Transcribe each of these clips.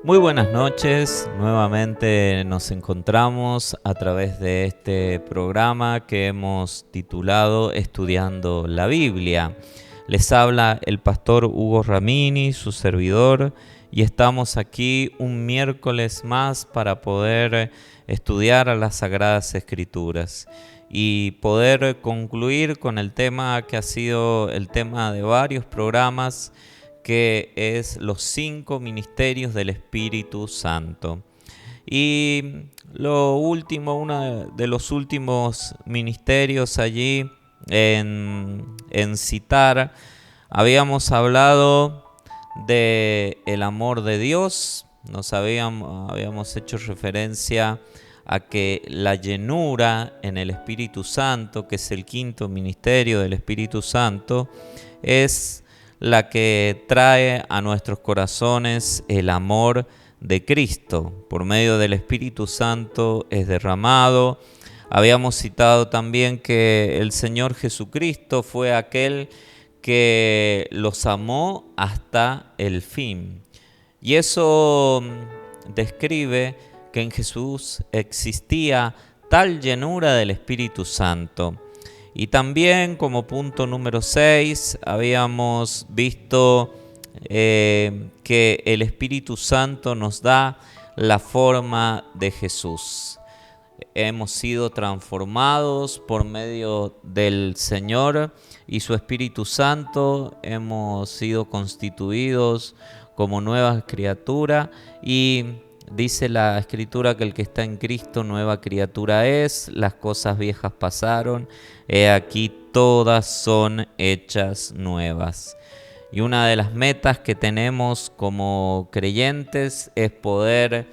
Muy buenas noches, nuevamente nos encontramos a través de este programa que hemos titulado Estudiando la Biblia. Les habla el pastor Hugo Ramini, su servidor, y estamos aquí un miércoles más para poder estudiar a las Sagradas Escrituras y poder concluir con el tema que ha sido el tema de varios programas, que es los 5 ministerios del Espíritu Santo. Y lo último, uno de los últimos ministerios allí en citar, habíamos hablado del amor de Dios, habíamos hecho referencia a que la llenura en el Espíritu Santo, que es el 5.º ministerio del Espíritu Santo, es la que trae a nuestros corazones el amor de Cristo. Por medio del Espíritu Santo es derramado. Habíamos citado también que el Señor Jesucristo fue aquel que los amó hasta el fin. Y eso describe que en Jesús existía tal llenura del Espíritu Santo. Y también, como punto número 6, habíamos visto que el Espíritu Santo nos da la forma de Jesús. Hemos sido transformados por medio del Señor y su Espíritu Santo. Hemos sido constituidos como nuevas criaturas y dice la Escritura que el que está en Cristo nueva criatura es, las cosas viejas pasaron, he aquí todas son hechas nuevas. Y una de las metas que tenemos como creyentes es poder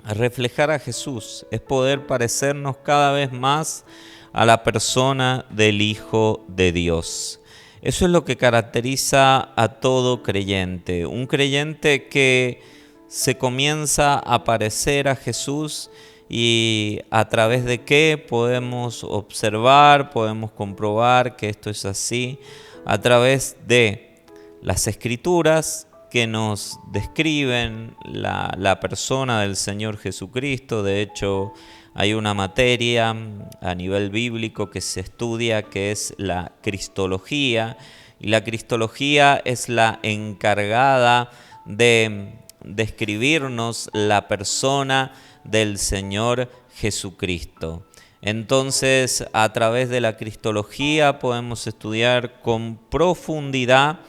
reflejar a Jesús, es poder parecernos cada vez más a la persona del Hijo de Dios. Eso es lo que caracteriza a todo creyente, un creyente que se comienza a parecer a Jesús y a través de qué podemos observar, podemos comprobar que esto es así, a través de las Escrituras que nos describen la persona del Señor Jesucristo. De hecho, hay una materia a nivel bíblico que se estudia que es la Cristología, y la Cristología es la encargada de describirnos la persona del Señor Jesucristo. Entonces, a través de la Cristología podemos estudiar con profundidad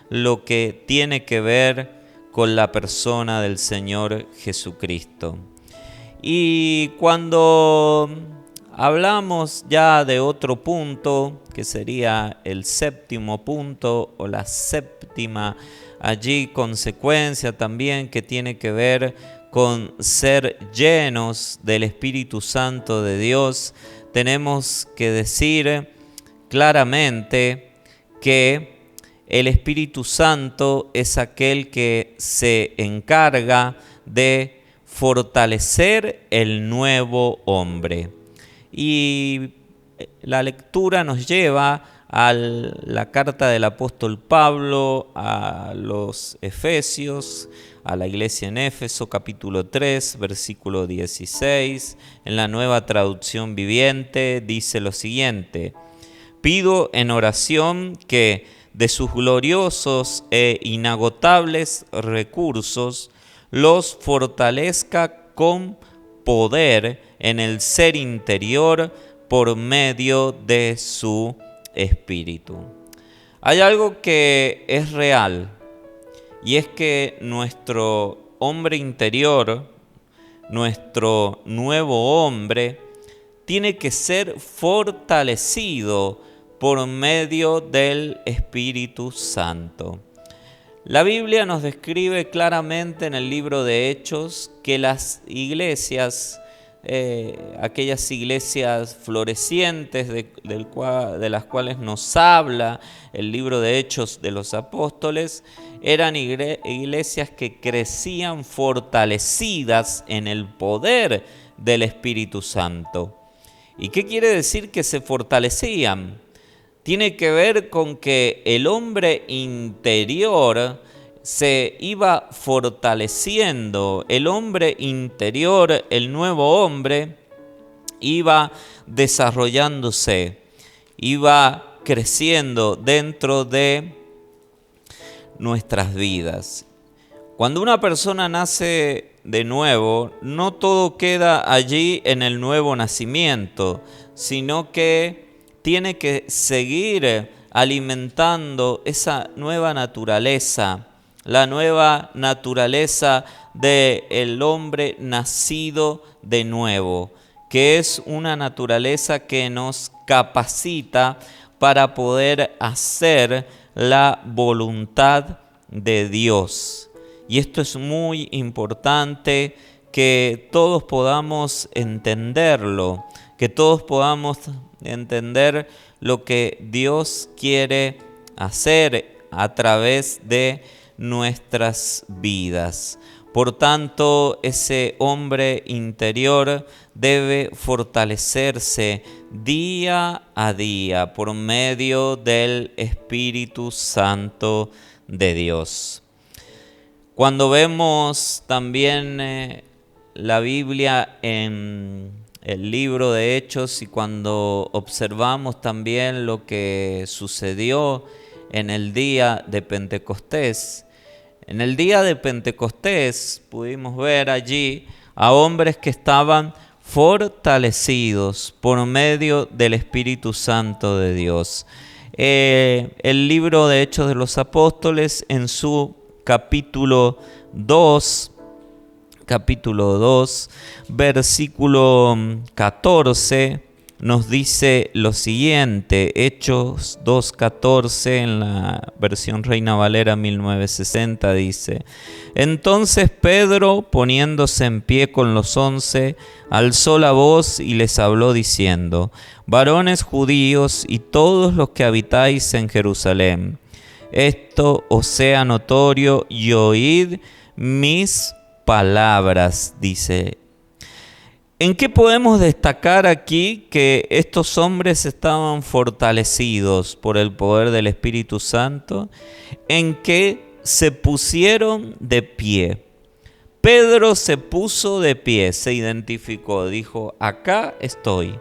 lo que tiene que ver con la persona del Señor Jesucristo. Y cuando hablamos ya de otro punto, que sería el 7º punto o la 7ª allí consecuencia también, que tiene que ver con ser llenos del Espíritu Santo de Dios, tenemos que decir claramente que el Espíritu Santo es aquel que se encarga de fortalecer el nuevo hombre. Y la lectura nos lleva a la carta del apóstol Pablo a los Efesios, a la iglesia en Éfeso, capítulo 3, versículo 16. En la Nueva Traducción Viviente dice lo siguiente: pido en oración que de sus gloriosos e inagotables recursos los fortalezca con poder en el ser interior por medio de su Espíritu. Hay algo que es real, y es que nuestro hombre interior, nuestro nuevo hombre, tiene que ser fortalecido por medio del Espíritu Santo. La Biblia nos describe claramente en el libro de Hechos que las iglesias, aquellas iglesias florecientes de las cuales nos habla el libro de Hechos de los Apóstoles, eran iglesias que crecían fortalecidas en el poder del Espíritu Santo. ¿Y qué quiere decir que se fortalecían? Tiene que ver con que el hombre interior se iba fortaleciendo, el hombre interior, el nuevo hombre, iba desarrollándose, iba creciendo dentro de nuestras vidas. Cuando una persona nace de nuevo, no todo queda allí en el nuevo nacimiento, sino que tiene que seguir alimentando esa nueva naturaleza, la nueva naturaleza del hombre nacido de nuevo, que es una naturaleza que nos capacita para poder hacer la voluntad de Dios. Y esto es muy importante, que todos podamos entenderlo, que todos podamos entender lo que Dios quiere hacer a través de nuestras vidas. Por tanto, ese hombre interior debe fortalecerse día a día por medio del Espíritu Santo de Dios. Cuando vemos también la Biblia en el libro de Hechos y cuando observamos también lo que sucedió en el día de Pentecostés, en el día de Pentecostés pudimos ver allí a hombres que estaban fortalecidos por medio del Espíritu Santo de Dios. El libro de Hechos de los Apóstoles en su capítulo 2, versículo 14, nos dice lo siguiente. Hechos 2:14 en la versión Reina Valera 1960 dice: Entonces Pedro, poniéndose en pie con los 11, alzó la voz y les habló diciendo: Varones judíos y todos los que habitáis en Jerusalén, esto os sea notorio y oíd mis palabras, dice. ¿En qué podemos destacar aquí que estos hombres estaban fortalecidos por el poder del Espíritu Santo? En que se pusieron de pie. Pedro se puso de pie, se identificó, dijo: acá estoy.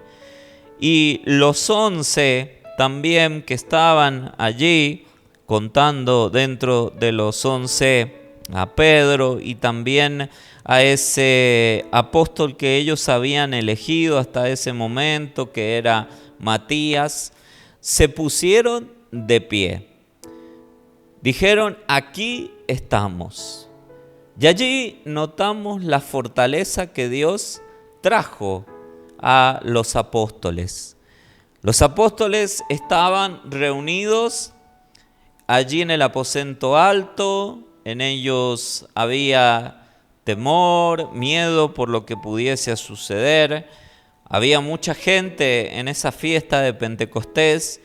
Y los 11 también que estaban allí, contando dentro de los 11 a Pedro y también a ese apóstol que ellos habían elegido hasta ese momento, que era Matías, se pusieron de pie. Dijeron: aquí estamos. Y allí notamos la fortaleza que Dios trajo a los apóstoles. Los apóstoles estaban reunidos allí en el aposento alto. En ellos había temor, miedo por lo que pudiese suceder. Había mucha gente en esa fiesta de Pentecostés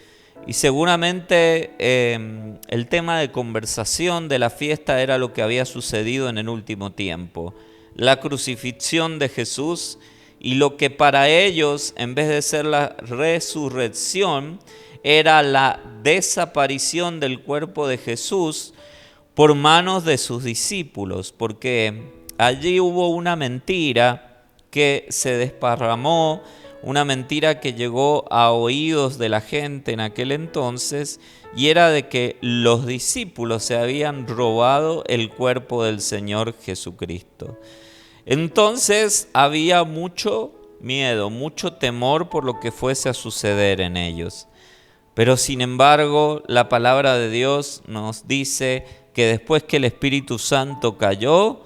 y seguramente el tema de conversación de la fiesta era lo que había sucedido en el último tiempo. La crucifixión de Jesús y lo que para ellos, en vez de ser la resurrección, era la desaparición del cuerpo de Jesús por manos de sus discípulos, porque allí hubo una mentira que se desparramó, una mentira que llegó a oídos de la gente en aquel entonces, y era de que los discípulos se habían robado el cuerpo del Señor Jesucristo. Entonces había mucho miedo, mucho temor por lo que fuese a suceder en ellos. Pero sin embargo, la palabra de Dios nos dice que después que el Espíritu Santo cayó,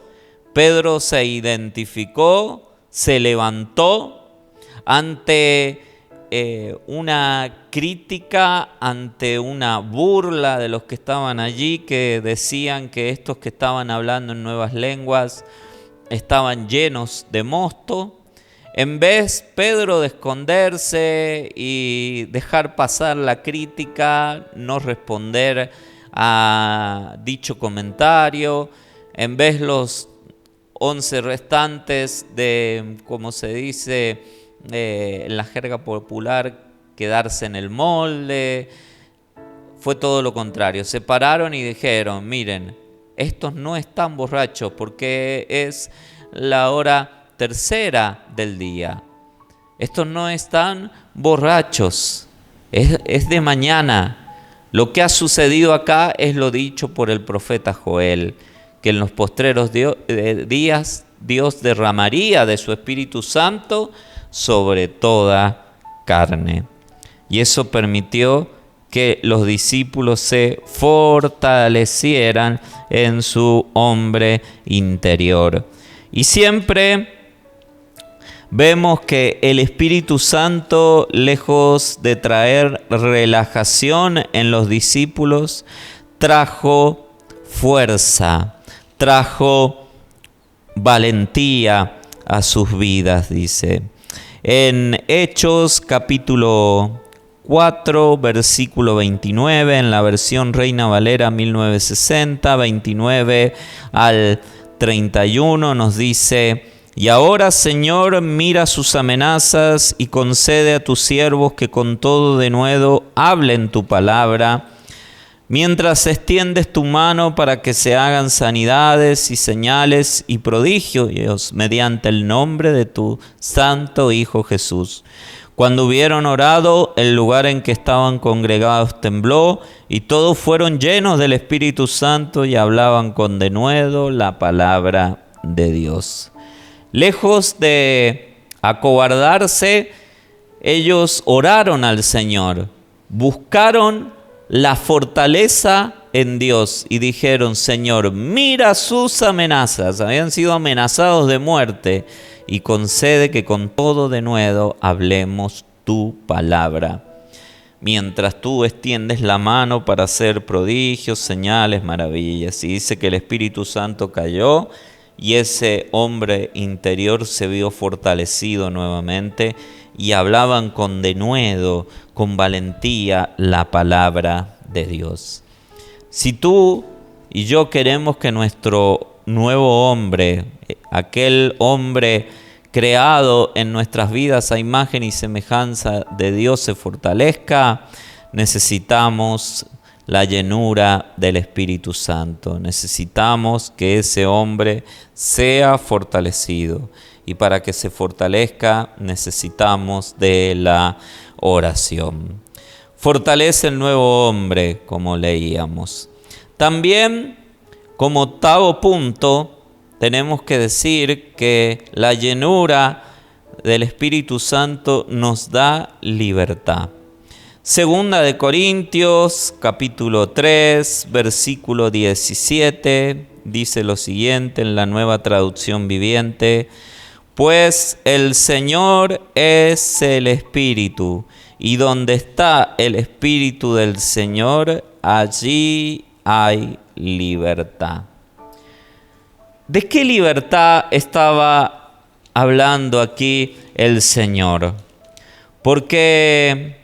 Pedro se identificó, se levantó ante una crítica, ante una burla de los que estaban allí, que decían que estos que estaban hablando en nuevas lenguas estaban llenos de mosto. En vez, Pedro, de esconderse y dejar pasar la crítica, no responder a dicho comentario, en vez los 11 restantes de, como se dice en la jerga popular, quedarse en el molde, fue todo lo contrario. Se pararon y dijeron: miren, estos no están borrachos porque es la hora tercera del día. Estos no están borrachos, es de mañana. Lo que ha sucedido acá es lo dicho por el profeta Joel, que en los postreros días Dios derramaría de su Espíritu Santo sobre toda carne. Y eso permitió que los discípulos se fortalecieran en su hombre interior. Y siempre vemos que el Espíritu Santo, lejos de traer relajación en los discípulos, trajo fuerza, trajo valentía a sus vidas, dice. En Hechos capítulo 4, versículo 29, en la versión Reina Valera 1960, 29 al 31, nos dice: y ahora, Señor, mira sus amenazas y concede a tus siervos que con todo denuedo hablen tu palabra, mientras extiendes tu mano para que se hagan sanidades y señales y prodigios mediante el nombre de tu santo Hijo Jesús. Cuando hubieron orado, el lugar en que estaban congregados tembló, y todos fueron llenos del Espíritu Santo y hablaban con denuedo la palabra de Dios. Lejos de acobardarse, ellos oraron al Señor, buscaron la fortaleza en Dios y dijeron: Señor, mira sus amenazas, habían sido amenazados de muerte, y concede que con todo denuedo hablemos tu palabra. Mientras tú extiendes la mano para hacer prodigios, señales, maravillas. Y dice que el Espíritu Santo cayó y ese hombre interior se vio fortalecido nuevamente y hablaban con denuedo, con valentía, la palabra de Dios. Si tú y yo queremos que nuestro nuevo hombre, aquel hombre creado en nuestras vidas a imagen y semejanza de Dios, se fortalezca, necesitamos la llenura del Espíritu Santo. Necesitamos que ese hombre sea fortalecido. Y para que se fortalezca necesitamos de la oración. Fortalece el nuevo hombre, como leíamos. También, como octavo punto, tenemos que decir que la llenura del Espíritu Santo nos da libertad. Segunda de Corintios, capítulo 3, versículo 17, dice lo siguiente en la Nueva Traducción Viviente: pues el Señor es el Espíritu, y donde está el Espíritu del Señor, allí hay libertad. ¿De qué libertad estaba hablando aquí el Señor? Porque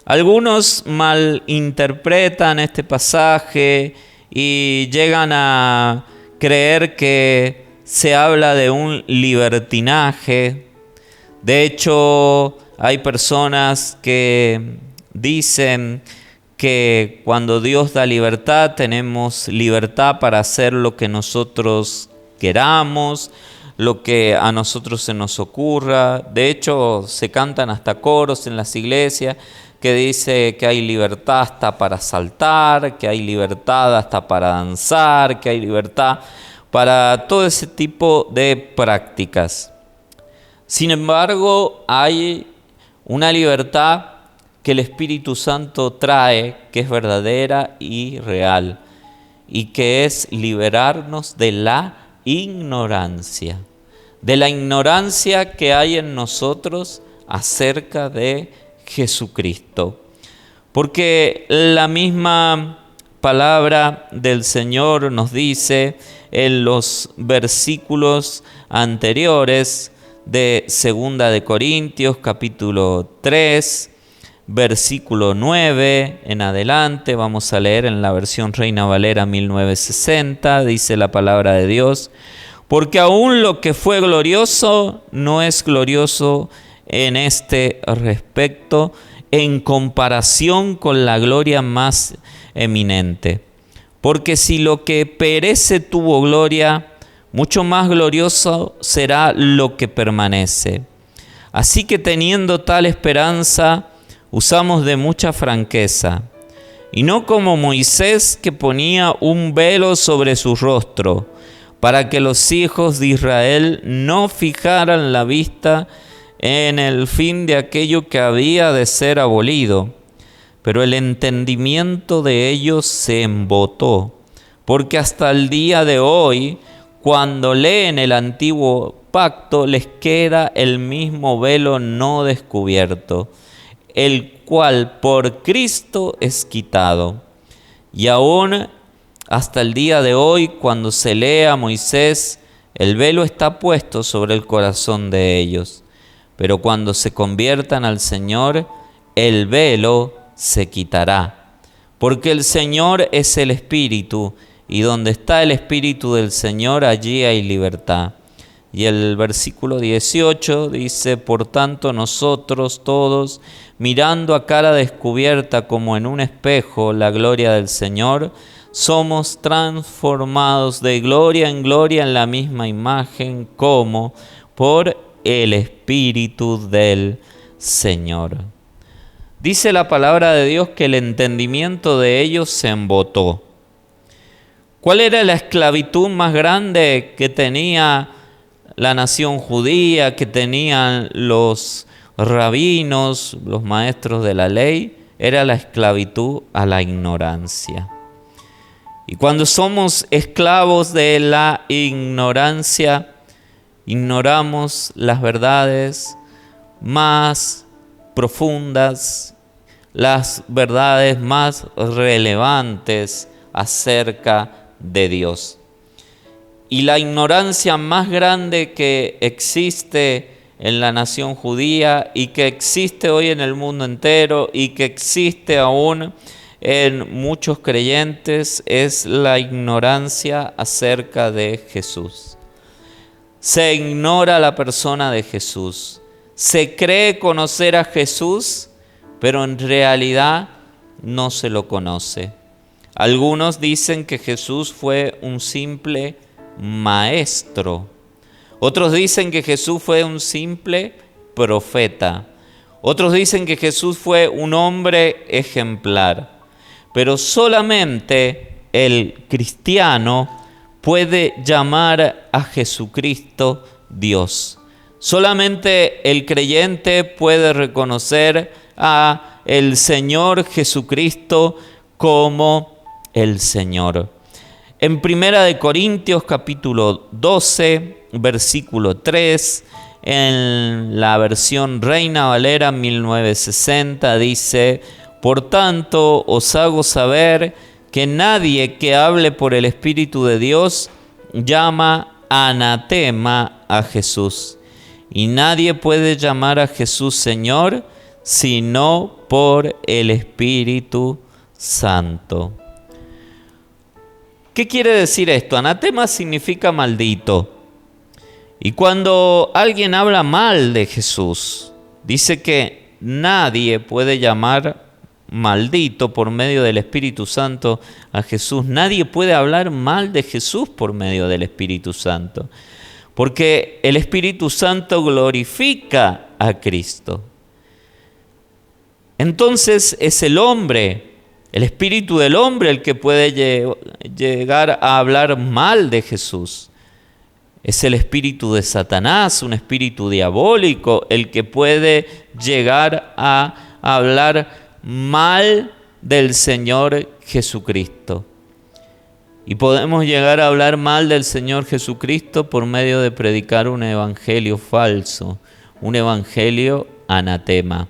algunos malinterpretan este pasaje y llegan a creer que se habla de un libertinaje. De hecho, hay personas que dicen que cuando Dios da libertad, tenemos libertad para hacer lo que nosotros queramos, lo que a nosotros se nos ocurra. De hecho, se cantan hasta coros en las iglesias que dice que hay libertad hasta para saltar, que hay libertad hasta para danzar, que hay libertad para todo ese tipo de prácticas. Sin embargo, hay una libertad que el Espíritu Santo trae, que es verdadera y real, y que es liberarnos de la ignorancia que hay en nosotros acerca de Jesucristo. Porque la misma palabra del Señor nos dice en los versículos anteriores de Segunda de Corintios, capítulo 3, versículo 9 en adelante, vamos a leer en la versión Reina Valera 1960, dice la palabra de Dios: porque aún lo que fue glorioso no es glorioso en este respecto en comparación con la gloria más eminente. Porque si lo que perece tuvo gloria, mucho más glorioso será lo que permanece. Así que teniendo tal esperanza, usamos de mucha franqueza, y no como Moisés, que ponía un velo sobre su rostro, para que los hijos de Israel no fijaran la vista en el fin de aquello que había de ser abolido. Pero el entendimiento de ellos se embotó, porque hasta el día de hoy, cuando leen el antiguo pacto, les queda el mismo velo no descubierto, el cual por Cristo es quitado. Y aún hasta el día de hoy, cuando se lee a Moisés, el velo está puesto sobre el corazón de ellos. Pero cuando se conviertan al Señor, el velo se quitará. Porque el Señor es el Espíritu, y donde está el Espíritu del Señor, allí hay libertad. Y el versículo 18 dice: por tanto nosotros todos, mirando a cara descubierta como en un espejo la gloria del Señor, somos transformados de gloria en gloria en la misma imagen, como por el Espíritu del Señor. Dice la palabra de Dios que el entendimiento de ellos se embotó. ¿Cuál era la esclavitud más grande que tenía la nación judía, que tenían los rabinos, los maestros de la ley? Era la esclavitud a la ignorancia. Y cuando somos esclavos de la ignorancia, ignoramos las verdades más profundas, las verdades más relevantes acerca de Dios. Y la ignorancia más grande que existe en la nación judía y que existe hoy en el mundo entero y que existe aún en muchos creyentes es la ignorancia acerca de Jesús. Se ignora la persona de Jesús. Se cree conocer a Jesús, pero en realidad no se lo conoce. Algunos dicen que Jesús fue un simple maestro. Otros dicen que Jesús fue un simple profeta. Otros dicen que Jesús fue un hombre ejemplar. Pero solamente el cristiano puede llamar a Jesucristo Dios. Solamente el creyente puede reconocer a el Señor Jesucristo como el Señor. En 1 Corintios capítulo 12, versículo 3, en la versión Reina Valera 1960 dice: por tanto os hago saber que nadie que hable por el Espíritu de Dios llama anatema a Jesús. Y nadie puede llamar a Jesús Señor sino por el Espíritu Santo. ¿Qué quiere decir esto? Anatema significa maldito. Y cuando alguien habla mal de Jesús, dice que nadie puede llamar maldito por medio del Espíritu Santo a Jesús. Nadie puede hablar mal de Jesús por medio del Espíritu Santo, porque el Espíritu Santo glorifica a Cristo. Entonces es el hombre, el espíritu del hombre, el que puede llegar a hablar mal de Jesús. Es el espíritu de Satanás, un espíritu diabólico, el que puede llegar a hablar mal del Señor Jesucristo. Y podemos llegar a hablar mal del Señor Jesucristo por medio de predicar un evangelio falso, un evangelio anatema.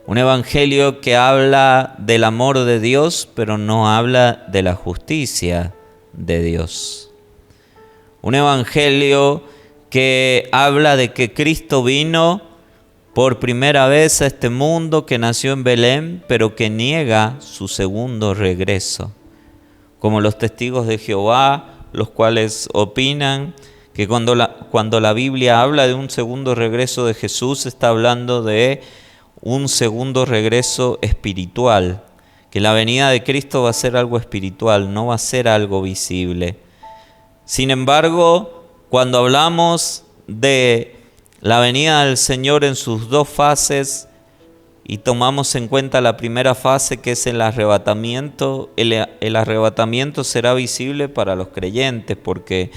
Un evangelio que habla del amor de Dios, pero no habla de la justicia de Dios. Un evangelio que habla de que Cristo vino por primera vez a este mundo, que nació en Belén, pero que niega su segundo regreso. Como los testigos de Jehová, los cuales opinan que cuando la Biblia habla de un segundo regreso de Jesús, está hablando de un segundo regreso espiritual, que la venida de Cristo va a ser algo espiritual, no va a ser algo visible. Sin embargo, cuando hablamos de la venida del Señor en sus dos fases y tomamos en cuenta la primera fase, que es el arrebatamiento, el arrebatamiento será visible para los creyentes, porque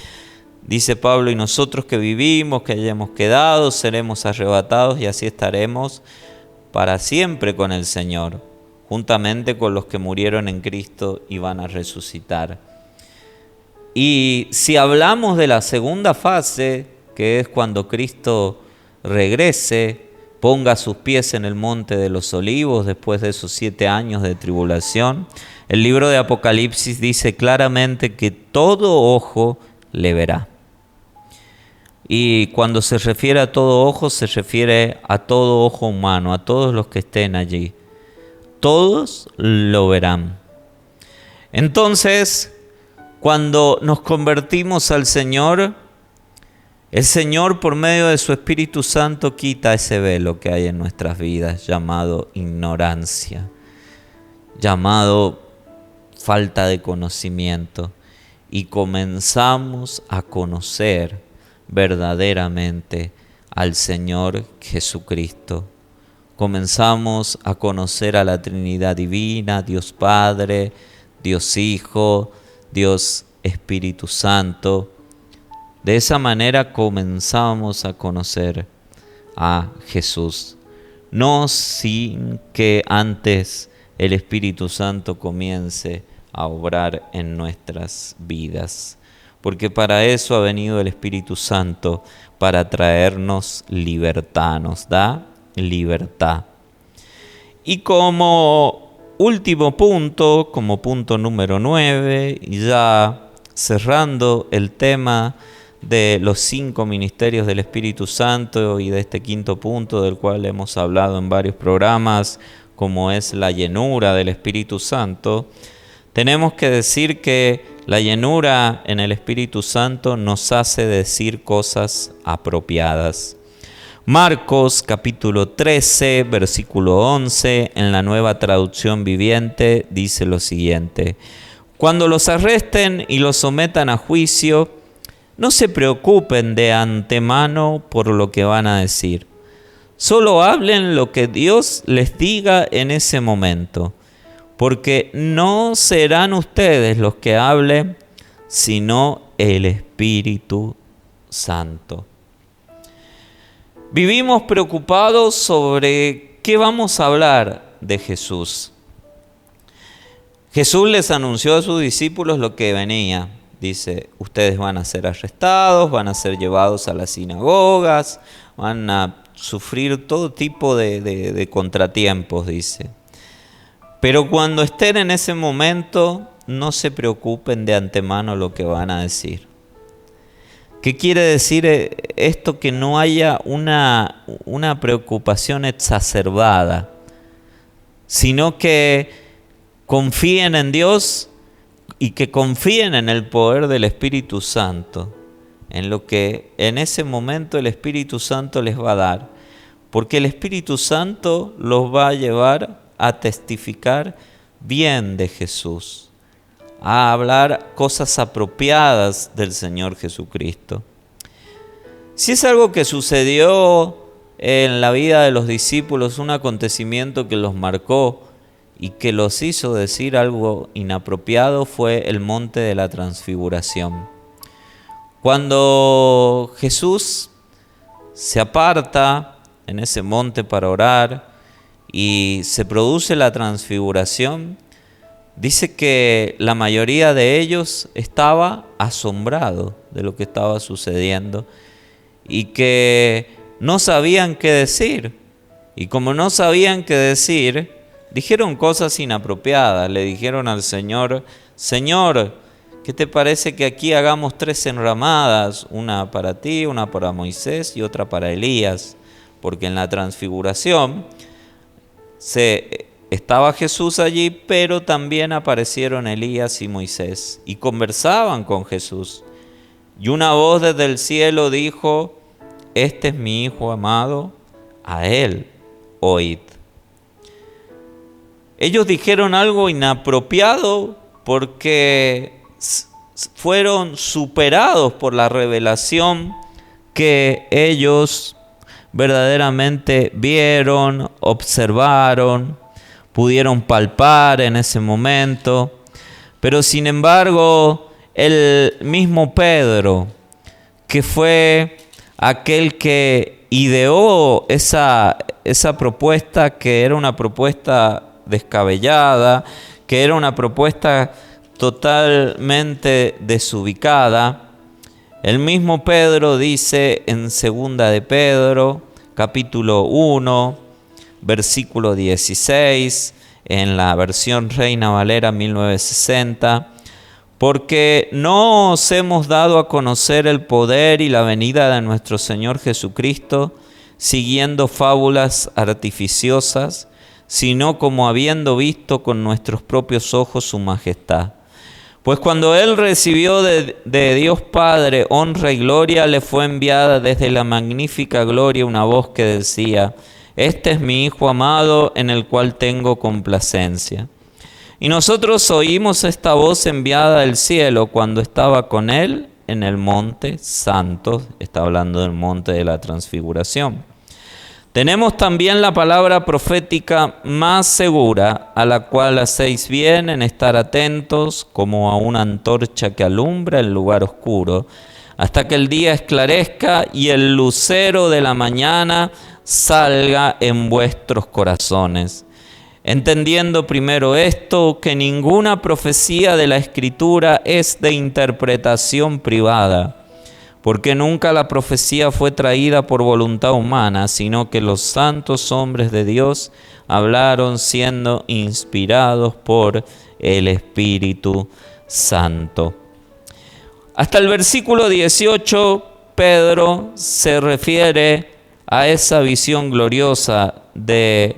dice Pablo, y nosotros que vivimos, que hayamos quedado, seremos arrebatados y así estaremos para siempre con el Señor, juntamente con los que murieron en Cristo y van a resucitar. Y si hablamos de la segunda fase, que es cuando Cristo regrese, ponga sus pies en el monte de los olivos después de esos 7 años de tribulación, el libro de Apocalipsis dice claramente que todo ojo le verá. Y cuando se refiere a todo ojo, se refiere a todo ojo humano, a todos los que estén allí. Todos lo verán. Entonces, cuando nos convertimos al Señor, el Señor por medio de su Espíritu Santo quita ese velo que hay en nuestras vidas, llamado ignorancia, llamado falta de conocimiento, y comenzamos a conocer verdaderamente al Señor Jesucristo. Comenzamos a conocer a la Trinidad Divina, Dios Padre, Dios Hijo, Dios Espíritu Santo. De esa manera comenzamos a conocer a Jesús, no sin que antes el Espíritu Santo comience a obrar en nuestras vidas. Porque para eso ha venido el Espíritu Santo, para traernos libertad, nos da libertad. Y como último punto, como punto número 9, y ya cerrando el tema de los 5 ministerios del Espíritu Santo y de este quinto punto del cual hemos hablado en varios programas, como es la llenura del Espíritu Santo, tenemos que decir que la llenura en el Espíritu Santo nos hace decir cosas apropiadas. Marcos capítulo 13, versículo 11, en la Nueva Traducción Viviente, dice lo siguiente: cuando los arresten y los sometan a juicio, no se preocupen de antemano por lo que van a decir. Solo hablen lo que Dios les diga en ese momento, porque no serán ustedes los que hablen, sino el Espíritu Santo. Vivimos preocupados sobre qué vamos a hablar de Jesús. Jesús les anunció a sus discípulos lo que venía. Dice, ustedes van a ser arrestados, van a ser llevados a las sinagogas, van a sufrir todo tipo de contratiempos, dice. Pero cuando estén en ese momento, no se preocupen de antemano lo que van a decir. ¿Qué quiere decir esto? Que no haya una preocupación exacerbada, sino que confíen en Dios y que confíen en el poder del Espíritu Santo, en lo que en ese momento el Espíritu Santo les va a dar, porque el Espíritu Santo los va a llevar a testificar bien de Jesús, a hablar cosas apropiadas del Señor Jesucristo. Si es algo que sucedió en la vida de los discípulos, un acontecimiento que los marcó y que los hizo decir algo inapropiado, fue el monte de la transfiguración. Cuando Jesús se aparta en ese monte para orar y se produce la transfiguración, dice que la mayoría de ellos estaba asombrado de lo que estaba sucediendo y que no sabían qué decir. Y como no sabían qué decir, dijeron cosas inapropiadas. Le dijeron al Señor: Señor, ¿qué te parece que aquí hagamos 3 enramadas? Una para ti, una para Moisés y otra para Elías. Porque en la transfiguración estaba Jesús allí, pero también aparecieron Elías y Moisés y conversaban con Jesús. Y una voz desde el cielo dijo: este es mi Hijo amado, a él oíd. ellos dijeron algo inapropiado porque fueron superados por la revelación que ellos verdaderamente vieron, observaron, pudieron palpar en ese momento. Pero sin embargo, el mismo Pedro, que fue aquel que ideó esa propuesta, que era una propuesta descabellada, que era una propuesta totalmente desubicada, el mismo Pedro dice en 2 de Pedro, capítulo 1, versículo 16, en la versión Reina Valera 1960, porque no os hemos dado a conocer el poder y la venida de nuestro Señor Jesucristo, siguiendo fábulas artificiosas, sino como habiendo visto con nuestros propios ojos su majestad. Pues cuando él recibió de Dios Padre honra y gloria, le fue enviada desde la magnífica gloria una voz que decía: este es mi Hijo amado, en el cual tengo complacencia. Y nosotros oímos esta voz enviada del cielo cuando estaba con él en el monte santo. Está hablando del monte de la transfiguración. Tenemos también la palabra profética más segura, a la cual hacéis bien en estar atentos como a una antorcha que alumbra el lugar oscuro, hasta que el día esclarezca y el lucero de la mañana salga en vuestros corazones. Entendiendo primero esto, que ninguna profecía de la Escritura es de interpretación privada, porque nunca la profecía fue traída por voluntad humana, sino que los santos hombres de Dios hablaron siendo inspirados por el Espíritu Santo. Hasta el versículo 18, Pedro se refiere a esa visión gloriosa del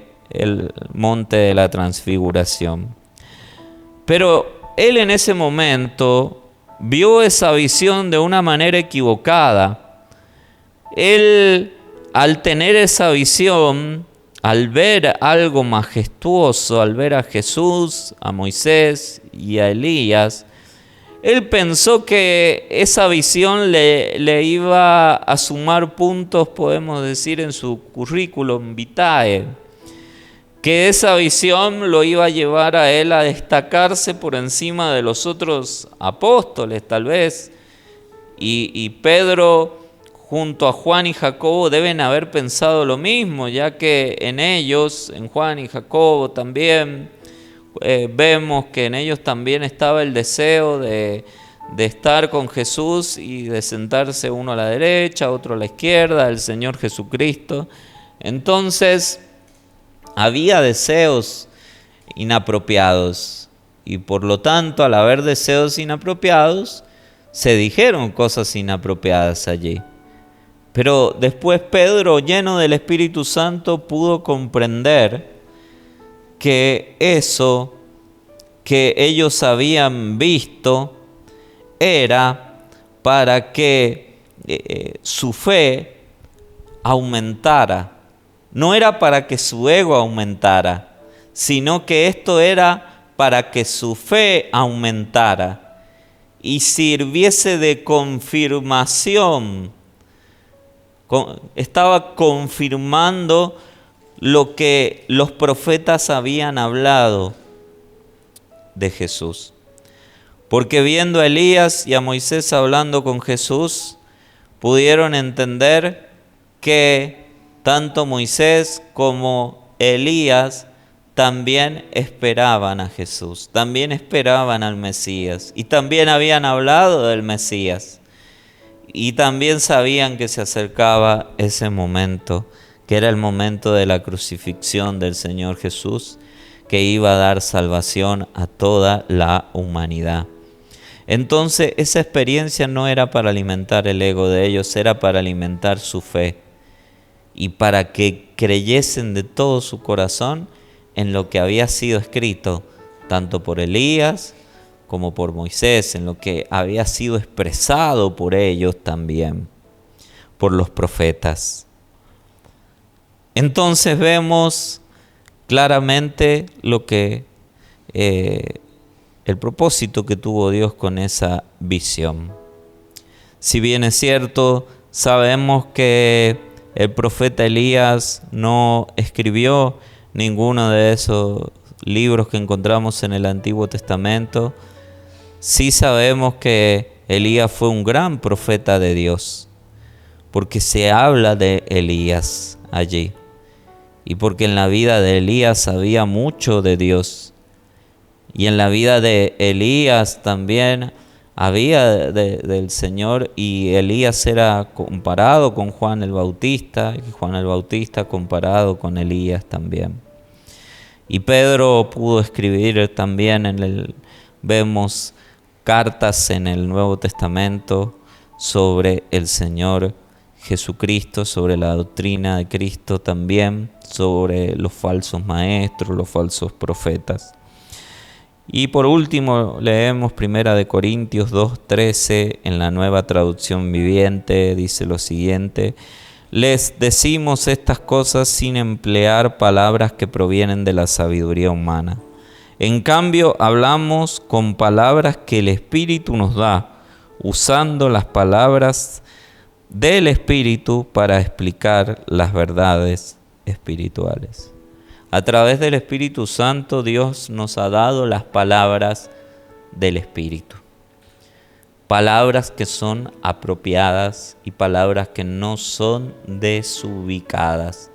monte de la transfiguración. Pero él en ese momento vio esa visión de una manera equivocada. Él, al tener esa visión, al ver algo majestuoso, al ver a Jesús, a Moisés y a Elías, él pensó que esa visión le iba a sumar puntos, podemos decir, en su currículum vitae, que esa visión lo iba a llevar a él a destacarse por encima de los otros apóstoles, tal vez. Y Pedro, junto a Juan y Jacobo, deben haber pensado lo mismo, ya que en ellos, en Juan y Jacobo también, vemos que en ellos también estaba el deseo de estar con Jesús y de sentarse uno a la derecha, otro a la izquierda del Señor Jesucristo. Entonces, había deseos inapropiados y por lo tanto, al haber deseos inapropiados, se dijeron cosas inapropiadas allí. Pero después Pedro, lleno del Espíritu Santo, pudo comprender que eso que ellos habían visto era para que su fe aumentara. No era para que su ego aumentara, sino que esto era para que su fe aumentara y sirviese de confirmación. Estaba confirmando lo que los profetas habían hablado de Jesús. Porque viendo a Elías y a Moisés hablando con Jesús, pudieron entender que tanto Moisés como Elías también esperaban a Jesús, también esperaban al Mesías y también habían hablado del Mesías y también sabían que se acercaba ese momento, que era el momento de la crucifixión del Señor Jesús, que iba a dar salvación a toda la humanidad. Entonces esa experiencia no era para alimentar el ego de ellos, era para alimentar su fe y para que creyesen de todo su corazón en lo que había sido escrito, tanto por Elías como por Moisés, en lo que había sido expresado por ellos también, por los profetas. Entonces vemos claramente el propósito que tuvo Dios con esa visión. Si bien es cierto, sabemos que el profeta Elías no escribió ninguno de esos libros que encontramos en el Antiguo Testamento, sí sabemos que Elías fue un gran profeta de Dios, porque se habla de Elías allí, y porque en la vida de Elías había mucho de Dios, y en la vida de Elías también había del Señor, y Elías era comparado con Juan el Bautista, y Juan el Bautista comparado con Elías también. Y Pedro pudo escribir también, vemos cartas en el Nuevo Testamento sobre el Señor Jesucristo, sobre la doctrina de Cristo también, sobre los falsos maestros, los falsos profetas. Y por último leemos 1 Corintios 2:13 en la Nueva Traducción Viviente, dice lo siguiente: les decimos estas cosas sin emplear palabras que provienen de la sabiduría humana. En cambio, hablamos con palabras que el Espíritu nos da, usando las palabras del Espíritu para explicar las verdades espirituales. A través del Espíritu Santo, Dios nos ha dado las palabras del Espíritu. Palabras que son apropiadas y palabras que no son desubicadas,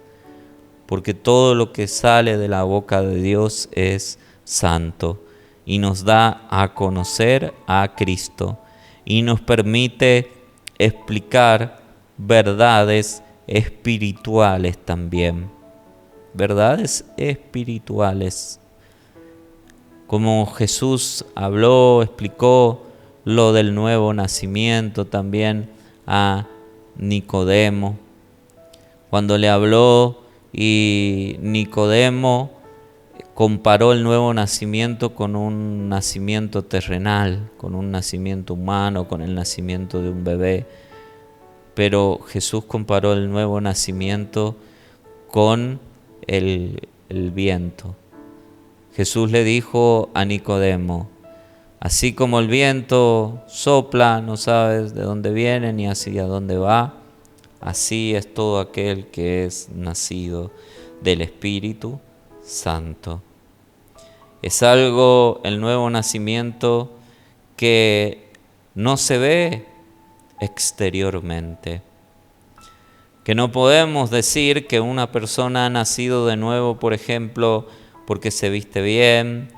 porque todo lo que sale de la boca de Dios es santo y nos da a conocer a Cristo y nos permite explicar verdades espirituales también. Verdades espirituales. Como Jesús habló, explicó lo del nuevo nacimiento también a Nicodemo. Cuando le habló y Nicodemo comparó el nuevo nacimiento con un nacimiento terrenal, con un nacimiento humano, con el nacimiento de un bebé. Pero Jesús comparó el nuevo nacimiento con el viento. Jesús le dijo a Nicodemo: así como el viento sopla, no sabes de dónde viene ni hacia dónde va, así es todo aquel que es nacido del Espíritu Santo. Es algo, el nuevo nacimiento, que no se ve exteriormente. Que no podemos decir que una persona ha nacido de nuevo, por ejemplo, porque se viste bien,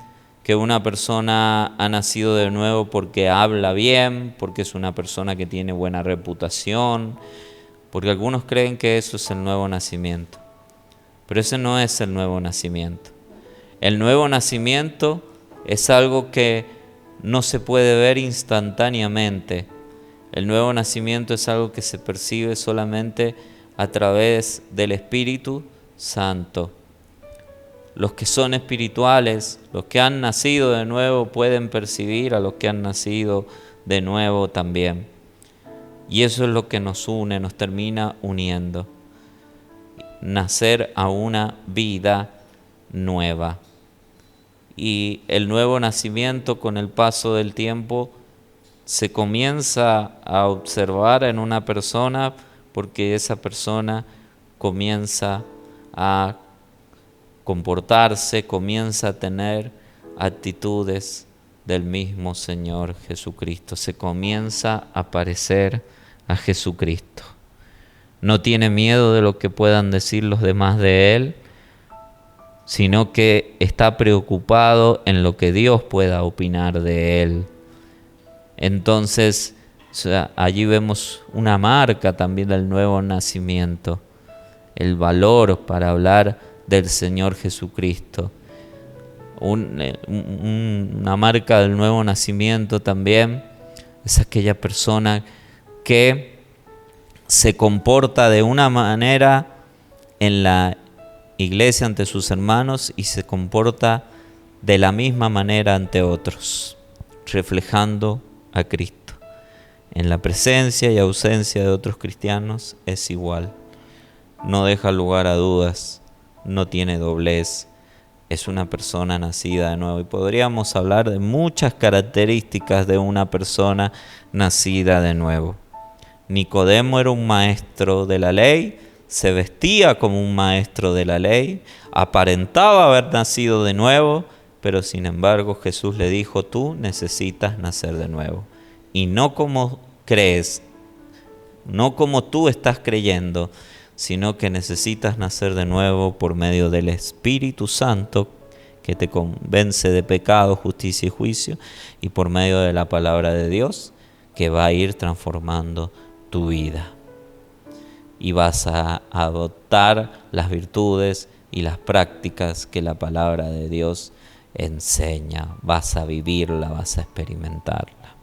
que una persona ha nacido de nuevo porque habla bien, porque es una persona que tiene buena reputación, porque algunos creen que eso es el nuevo nacimiento. Pero ese no es el nuevo nacimiento. El nuevo nacimiento es algo que no se puede ver instantáneamente. El nuevo nacimiento es algo que se percibe solamente a través del Espíritu Santo. Los que son espirituales, los que han nacido de nuevo, pueden percibir a los que han nacido de nuevo también. Y eso es lo que nos une, nos termina uniendo. Nacer a una vida nueva. Y el nuevo nacimiento, con el paso del tiempo, se comienza a observar en una persona, porque esa persona comienza a comportarse, comienza a tener actitudes del mismo Señor Jesucristo. Se comienza a parecer a Jesucristo. No tiene miedo de lo que puedan decir los demás de Él, sino que está preocupado en lo que Dios pueda opinar de Él. Entonces, allí vemos una marca también del nuevo nacimiento, el valor para hablar del Señor Jesucristo. Una marca del nuevo nacimiento también es aquella persona que se comporta de una manera en la iglesia ante sus hermanos y se comporta de la misma manera ante otros, reflejando a Cristo. En la presencia y ausencia de otros cristianos es igual. No deja lugar a dudas, no tiene doblez, es una persona nacida de nuevo. Y podríamos hablar de muchas características de una persona nacida de nuevo. Nicodemo era un maestro de la ley, se vestía como un maestro de la ley, aparentaba haber nacido de nuevo, pero sin embargo Jesús le dijo: tú necesitas nacer de nuevo. Y no como crees, no como tú estás creyendo, sino que necesitas nacer de nuevo por medio del Espíritu Santo, que te convence de pecado, justicia y juicio, y por medio de la palabra de Dios, que va a ir transformando tu vida. Y vas a adoptar las virtudes y las prácticas que la palabra de Dios enseña. Vas a vivirla, vas a experimentarla.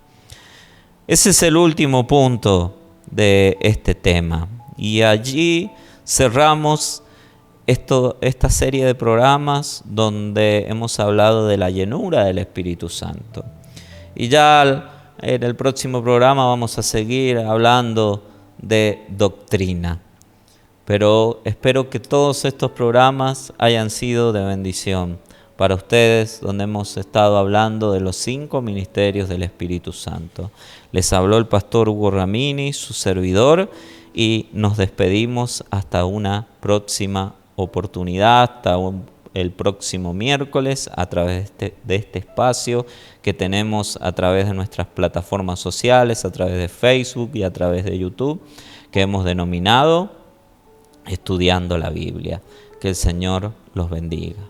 Ese es el último punto de este tema. Y allí cerramos esta serie de programas donde hemos hablado de la llenura del Espíritu Santo. Y ya en el próximo programa vamos a seguir hablando de doctrina. Pero espero que todos estos programas hayan sido de bendición para ustedes, donde hemos estado hablando de los 5 ministerios del Espíritu Santo. Les habló el pastor Hugo Ramini, su servidor, y nos despedimos hasta una próxima oportunidad, hasta el próximo miércoles, a través de este espacio que tenemos a través de nuestras plataformas sociales, a través de Facebook y a través de YouTube, que hemos denominado Estudiando la Biblia. Que el Señor los bendiga.